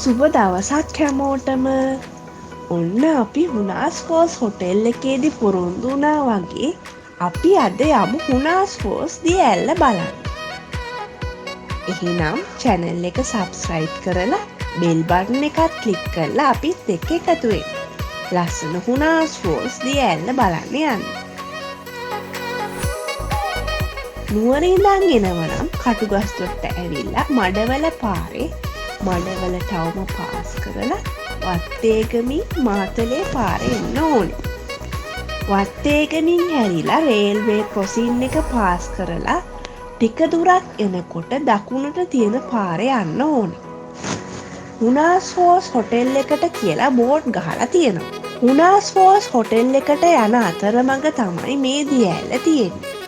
සුබ දවසක් හැමෝටම. ඔන්න අපි හුනාස් ෆෝස් හොටෙල් එකේදී පුරුදු වුණා වගේ අපි අද යමු හුනාස් ෆෝස් දිය ඇල්ල බලන්න. එහෙනම් channel එක subscribe කරලා bell button එකත් click කරලා අපිත් එක්ක එකතු වෙන්න. ලස්සන හුනාස් ෆෝස් දිය ඇල්ල බලන්න යන්න. නුවරින් ඉඳන් එනවනම් කටුගස්තොට්ට ඇවිල්ලා මඩවල පාරේ මඩවල ටවුම පාස් කරලා වත්තේගමින් මාතලේ පාරේ එන්න ඕනේ. වත්තේගමින් හැරිලා රේල්වේ ක්‍රොසින් එක පාස් කරලා ටික දුරක් එනකොට දකුණට තියෙන පාරේ යන්න ඕනේ. හුනාස් ෆෝස් හොටෙල් එකට කියලා බෝඩ් ගහලා තියෙනවා. හුනාස් ෆෝස් හොටෙල් එකට යන අතරමඟ තමයි මේ දිය ඇල්ල තියෙන්නේ.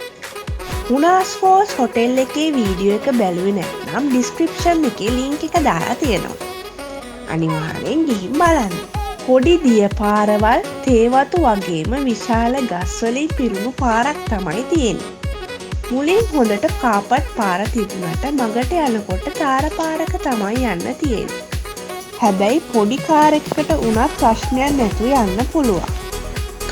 හුනාස් ෆෝස් හොටෙල් එකේ වීඩියෝ එක බැලුවේ නැත්නම් ඩිස්ක්‍රිප්ෂන් එකේ ලින්ක් එක දාලා තියෙනවා. අනිවාර්යෙන් ගිහින් බලන්න. පොඩි දිය පාරවල් තේවතු වගේම විශාල ගස් වලින් පිරුණු පාරක් තමයි තියෙන්නේ. මුලින් හොඳට කාපට් පාර තිබුණට මගට යනකොට තාර පාරක තමයි යන්න තියෙන්නේ. හැබැයි පොඩි කාර් එකකට උනත් ප්‍රශ්නයක් නැතුව යන්න පුළුවන්.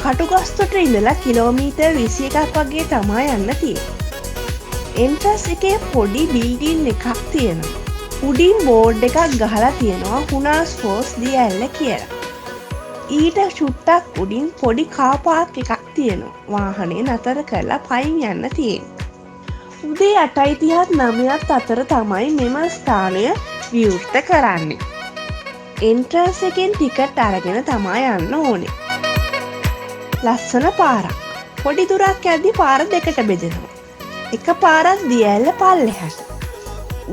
කටුගස්තොට ඉඳලා කිලෝමීටර් 21ක් වගේ තමයි යන්න තියෙන්නේ. එන්ට්‍රස් එකේ පොඩි බිල්ඩින් එකක් තියෙනවා. උඩින් බෝඩ් එකක් ගහලා තියෙනවා හුනාස් ෆෝස් දිය ඇල්ල කියලා. ඊට චුට්ටක් උඩින් පොඩි කාර් පාක් එකක් තියෙනවා. වාහනේ නතර කරලා පයින් යන්න තියෙනවා. උදේ 8:30ත් 9ත් අතර තමයි මෙම ස්ථානය විවෘත කරන්නේ. එන්ට්‍රන්ස් එකෙන් ටිකට් අරගෙන තමයි යන්න ඕනේ. ලස්සන පාරක්. පොඩි දුරක් යද්දි පාර දෙකට බෙදෙනවා. එක පාරක් දිය ඇල්ල පල්ලෙහාට.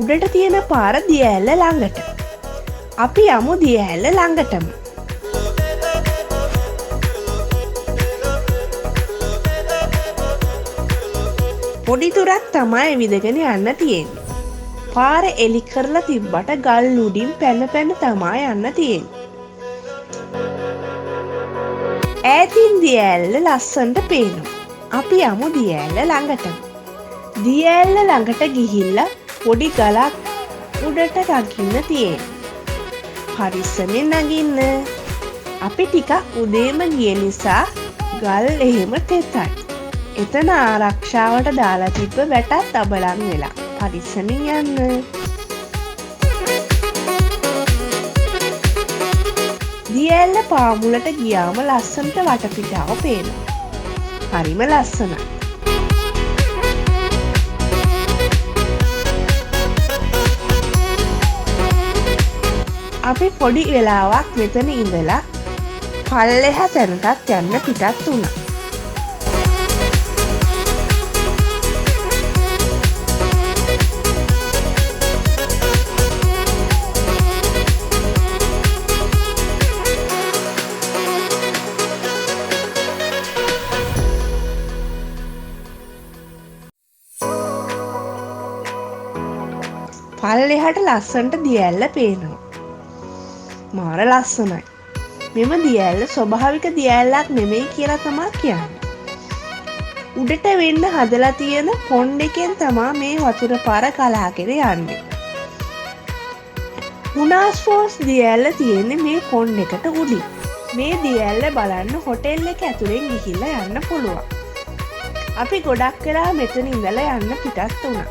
උඩට තියෙන පාර දිය ඇල්ල ළඟට. අපි යමු දිය ඇල්ල ළඟටම. පොඩි දුරක් තමයි විදගෙන යන්න තියෙන්නේ. පාර එලි කරලා තිබ්බට ගල් උඩින් පැන පැන තමයි යන්න තියෙන්නේ. ඈතින් දිය ඇල්ල ලස්සනට පේනවා. අපි යමු දිය ඇල්ල ළඟටම. දිය ඇල්ල ළඟට ගිහිල්ලා පොඩි ගලක් උඩට නගින්න තියෙනවා. පරිස්සමෙන් නගින්න. අපි ටිකක් උදේම ගිය නිසා ගල් එහෙම තෙතයි. එතන ආරක්ෂාවට දාලා තිබ්බ වැටත් අබලන් වෙලා. පරිස්සමෙන් යන්න. දිය ඇල්ල පාමුලට ගියාම ලස්සනට වටපිටාව පේනවා. හරිම ලස්සනයි. අපි පොඩි වෙලාවක් මෙතන ඉඳලා පල්ලෙහා තැනටත් යන්න පිටත් වුණා. පල්ලෙහාට ලස්සනට දිය ඇල්ල පේනවා. මාර ලස්සනයි. මෙම දිය ඇල්ල ස්වභාවික දිය ඇල්ලක් නෙමෙයි කියලා තමයි කියන්නේ. උඩට වෙන්න හදලා තියෙන පොන්ඩ් එකෙන් තමයි මේ වතුර පාර කලාගෙන යන්නේ. හුනාස් ෆෝස් දිය ඇල්ල තියෙන්නේ මේ පොන්ඩ් එකට උඩින්. මේ දිය ඇල්ල බලන්න හොටෙල් එක ඇතුලෙන් ගිහිල්ලා යන්න පුළුවන්. අපි ගොඩක් වෙලා මෙතන ඉඳලා යන්න පිටත් වුණා.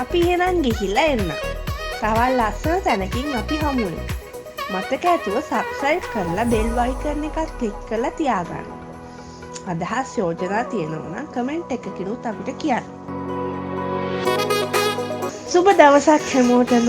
අපි එහෙනම් ගිහිල්ලා එන්න. තවත් ලස්සන තැනකින් අපි හමු වෙමු. මතක ඇතුව subscribe කරලා bell icon එකත් click කරලා තියාගන්න. අදහස් යෝජනා තියෙනවා නම් comment එකකිනුත් අපිට කියන්න. සුබ දවසක් හැමෝටම.